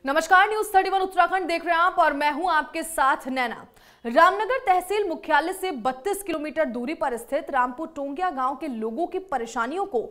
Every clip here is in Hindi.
नमस्कार, न्यूज 31 उत्तराखंड देख रहे हैं आप और मैं हूं आपके साथ नैना। रामनगर तहसील मुख्यालय से 32 किलोमीटर दूरी पर स्थित रामपुर टोंगिया गांव के लोगों की परेशानियों को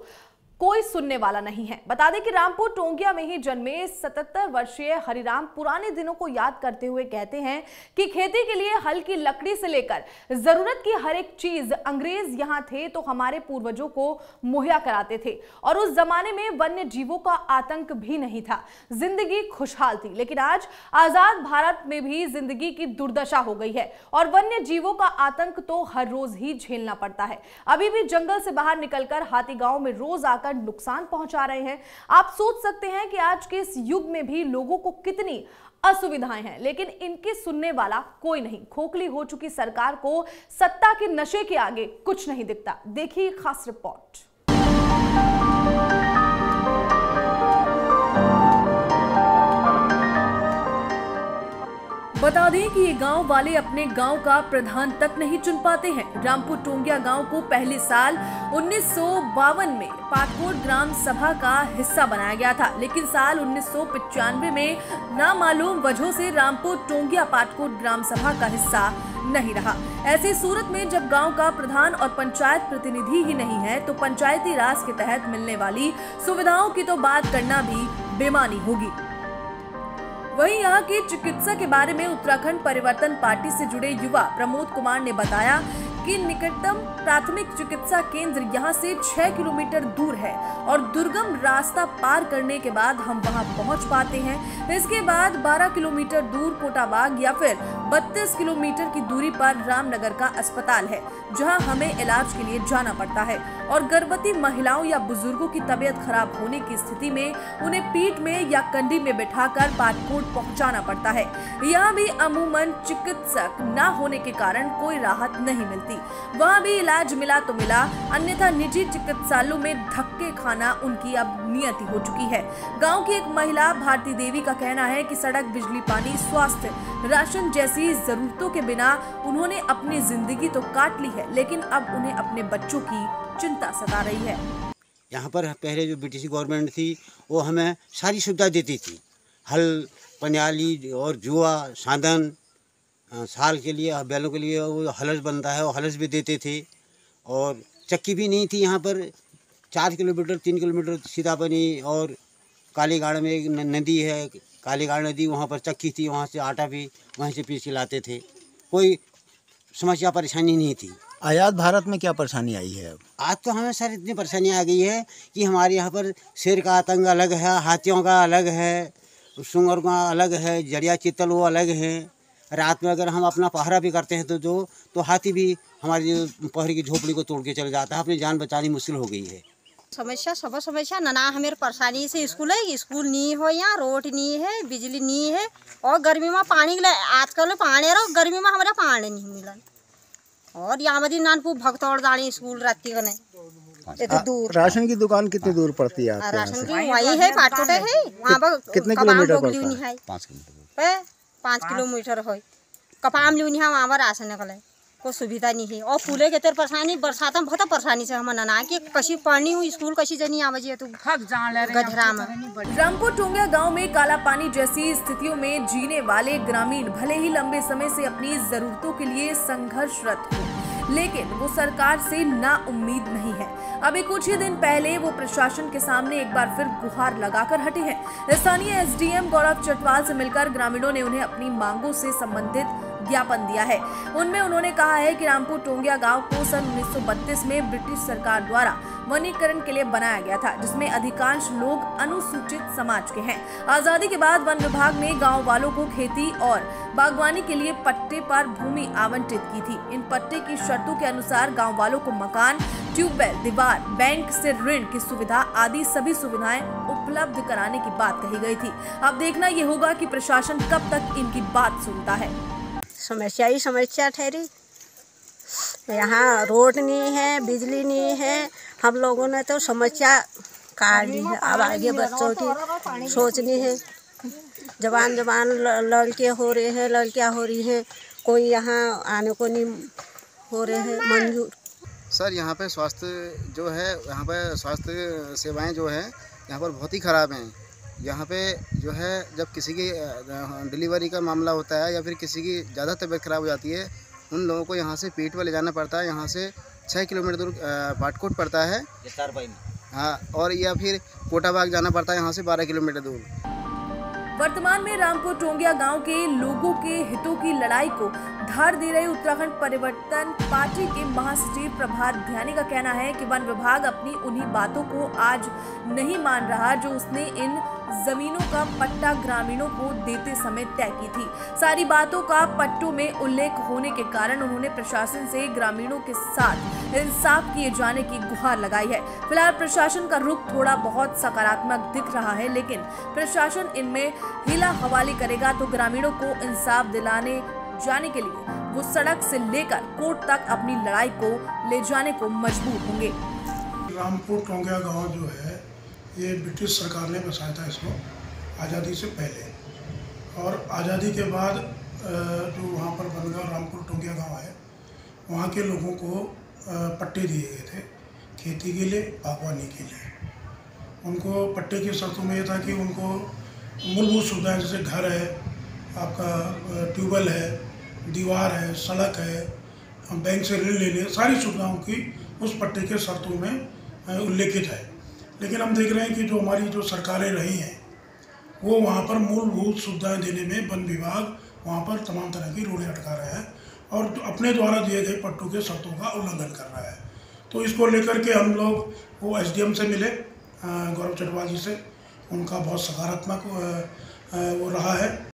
कोई सुनने वाला नहीं है। बता दें कि रामपुर टोंगिया में ही जन्मे 77 वर्षीय हरिराम पुराने दिनों को याद करते हुए कहते हैं कि खेती के लिए हल की लकड़ी से लेकर जरूरत की हर एक चीज अंग्रेज यहाँ थे तो हमारे पूर्वजों को मुहैया कराते थे और उस जमाने में वन्य जीवों का आतंक भी नहीं था, जिंदगी खुशहाल थी। लेकिन आज आजाद भारत में भी जिंदगी की दुर्दशा हो गई है और वन्य जीवों का आतंक तो हर रोज ही झेलना पड़ता है। अभी भी जंगल से बाहर निकलकर हाथी गांव में रोज आकर नुकसान पहुंचा रहे हैं। आप सोच सकते हैं कि आज के इस युग में भी लोगों को कितनी असुविधाएं हैं, लेकिन इनके सुनने वाला कोई नहीं। खोखली हो चुकी सरकार को सत्ता के नशे के आगे कुछ नहीं दिखता। देखिए खास रिपोर्ट। बता दें कि ये गांव वाले अपने गांव का प्रधान तक नहीं चुन पाते हैं। रामपुर टोंगिया गांव को पहले साल 1952 में पाटकोट ग्राम सभा का हिस्सा बनाया गया था, लेकिन साल 1995 में नामालूम वजहों से रामपुर टोंगिया पाटकोट ग्राम सभा का हिस्सा नहीं रहा। ऐसी सूरत में जब गांव का प्रधान और पंचायत प्रतिनिधि ही नहीं है तो पंचायती राज के तहत मिलने वाली सुविधाओं की तो बात करना भी बेमानी होगी। वहीं यहाँ के चिकित्सा के बारे में उत्तराखंड परिवर्तन पार्टी से जुड़े युवा प्रमोद कुमार ने बताया कि निकटतम प्राथमिक चिकित्सा केंद्र यहाँ से 6 किलोमीटर दूर है और दुर्गम रास्ता पार करने के बाद हम वहाँ पहुँच पाते हैं। इसके बाद 12 किलोमीटर दूर कोटाबाग या फिर 32 किलोमीटर की दूरी पर रामनगर का अस्पताल है, जहाँ हमें इलाज के लिए जाना पड़ता है और गर्भवती महिलाओं या बुजुर्गों की तबीयत खराब होने की स्थिति में उन्हें पीठ में या कंडी में बिठाकर पाटकोट पहुँचाना पड़ता है। यहाँ भी अमूमन चिकित्सक न होने के कारण कोई राहत नहीं मिलती। वहाँ भी इलाज मिला तो मिला, अन्यथा निजी चिकित्सालयों में धक्के खाना उनकी अब नियति हो चुकी है। गांव की एक महिला भारती देवी का कहना है कि सड़क, बिजली, पानी, स्वास्थ्य, राशन जैसी जरूरतों के बिना उन्होंने अपनी जिंदगी तो काट ली है, लेकिन अब उन्हें अपने बच्चों की चिंता सता रही है। यहाँ पर पहले जो ब्रिटिश गवर्नमेंट थी वो हमें सारी सुविधा देती थी। हल, पनियाली और जुआ, साधन, साल के लिए बैलों के लिए वो हलस बनता है, वो हलस भी देते थे और चक्की भी नहीं थी। यहाँ पर 4 किलोमीटर 3 किलोमीटर सीतापनी और कालीगाड़ में एक नदी है, कालीगाड़ नदी, वहाँ पर चक्की थी, वहाँ से आटा भी वहीं से पीस के लाते थे। कोई समस्या परेशानी नहीं थी। आजाद भारत में क्या परेशानी आई है अब? आज तो हमें सर इतनी परेशानी आ गई है कि हमारे यहाँ पर शेर का आतंक अलग है, हाथियों का अलग है, सुंगर का अलग है, जड़िया चित्तल वो अलग है। रात में अगर हम अपना पहरा भी करते हैं तो हाथी भी हमारी पहरे की झोपड़ी को तोड़ के चले जाता है। अपनी जान बचानी मुश्किल हो गई है। समस्या सब समस्या नना हमें परेशानी से स्कूल नहीं हो, यहाँ रोड नहीं है, बिजली नहीं है और गर्मी में पानी आजकल पानी रहो, गर्मी में हमारा पानी नहीं मिला और यहाँ बदी नानपुर भगतौड़ दानी स्कूल रहती है तो दूर। राशन की दुकान कितनी दूर पड़ती है? राशन की वही है, पाटकोट है, वहाँ पर कितने किलोमीटर पड़ता है? 5 किलोमीटर है। कपाम लिया है, वहाँ पर राशन निकले, कोई सुविधा नहीं है और फूले के तेर परेशानी बरसात में बहुत परेशानी से हम नना कि कशी पढ़नी हुई स्कूल कशी जनी आवाजी तू गधरा में। रामपुर टोंगिया गांव में काला पानी जैसी स्थितियों में जीने वाले ग्रामीण भले ही लंबे समय से अपनी जरूरतों के लिए संघर्षरत हो, लेकिन वो सरकार से ना उम्मीद नहीं है। अभी कुछ ही दिन पहले वो प्रशासन के सामने एक बार फिर गुहार लगाकर हटे हैं। स्थानीय एसडीएम गौरव चटवाल से मिलकर ग्रामीणों ने उन्हें अपनी मांगों से संबंधित ज्ञापन दिया है। उनमें उन्होंने कहा है कि रामपुर टोंगिया गांव को सन 1932 में ब्रिटिश सरकार द्वारा वनीकरण के लिए बनाया गया था, जिसमें अधिकांश लोग अनुसूचित समाज के हैं। आजादी के बाद वन विभाग ने गांव वालों को खेती और बागवानी के लिए पट्टे पर भूमि आवंटित की थी। इन पट्टे की शर्तों के अनुसार गांव वालों को मकान, ट्यूबवेल, दीवार, बैंक से ऋण की सुविधा आदि सभी सुविधाएं उपलब्ध कराने की बात कही गई थी। अब देखना ये होगा कि प्रशासन कब तक इनकी बात सुनता है। समस्या ही समस्या ठहरी, यहाँ रोड नहीं है, बिजली नहीं है। हम लोगों ने तो समस्या काट ली है, अब आगे बच्चों की सोचनी है। जवान लड़के हो रहे हैं, लड़कियाँ हो रही हैं, कोई यहाँ आने को नहीं हो रहे हैं मंजूर। सर यहाँ पे स्वास्थ्य जो है, यहाँ पे स्वास्थ्य सेवाएं जो है यहाँ पर बहुत ही ख़राब हैं। यहाँ पे जो है जब किसी की डिलीवरी का मामला होता है या फिर किसी की ज़्यादा तबीयत ख़राब हो जाती है, उन लोगों को यहाँ से पीठ पर ले जाना पड़ता है। यहाँ से 6 किलोमीटर दूर पाटकोट पड़ता है, हाँ, और या फिर कोटाबाग जाना पड़ता है यहाँ से 12 किलोमीटर दूर। वर्तमान में रामपुर टोंगिया गांव के लोगों के हितों की लड़ाई को धार दे रहे उत्तराखंड परिवर्तन पार्टी के महासचिव प्रभात ध्यानी का कहना है कि वन विभाग अपनी उन्हीं बातों को आज नहीं मान रहा जो उसने इन जमीनों का पट्टा ग्रामीणों को देते समय तय की थी। सारी बातों का पट्टों में उल्लेख होने के कारण उन्होंने प्रशासन से ग्रामीणों के साथ इंसाफ किए जाने की गुहार लगाई है। फिलहाल प्रशासन का रुख थोड़ा बहुत सकारात्मक दिख रहा है, लेकिन प्रशासन इनमें हीला हवाली करेगा तो ग्रामीणों को इंसाफ दिलाने जाने के लिए वो सड़क से लेकर कोर्ट तक अपनी लड़ाई को ले जाने को मजबूर होंगे। रामपुर टोंगिया गांव जो है ये ब्रिटिश सरकार ने बसाया था इसको आज़ादी से पहले, और आज़ादी के बाद जो वहाँ पर बनगा रामपुर टोंगिया गांव है, वहाँ के लोगों को पट्टे दिए गए थे खेती के लिए, बागवानी के लिए। उनको पट्टे की शर्तों में ये था कि उनको मूलभूत सुविधाएं जैसे घर है, आपका ट्यूबवेल है, दीवार है, सड़क है, बैंक से ऋण लेने, सारी सुविधाओं की उस पट्टे के शर्तों में उल्लेखित है। लेकिन हम देख रहे हैं कि जो हमारी जो सरकारें रही हैं वो वहाँ पर मूलभूत सुविधाएं देने में वन विभाग वहाँ पर तमाम तरह की रोड़ें अटका रहा है और अपने द्वारा दिए गए पट्टों के शर्तों का उल्लंघन कर रहा है। तो इसको लेकर के हम लोग वो SDM से मिले, गौरव चटवाल जी से, उनका बहुत सकारात्मक वो रहा है।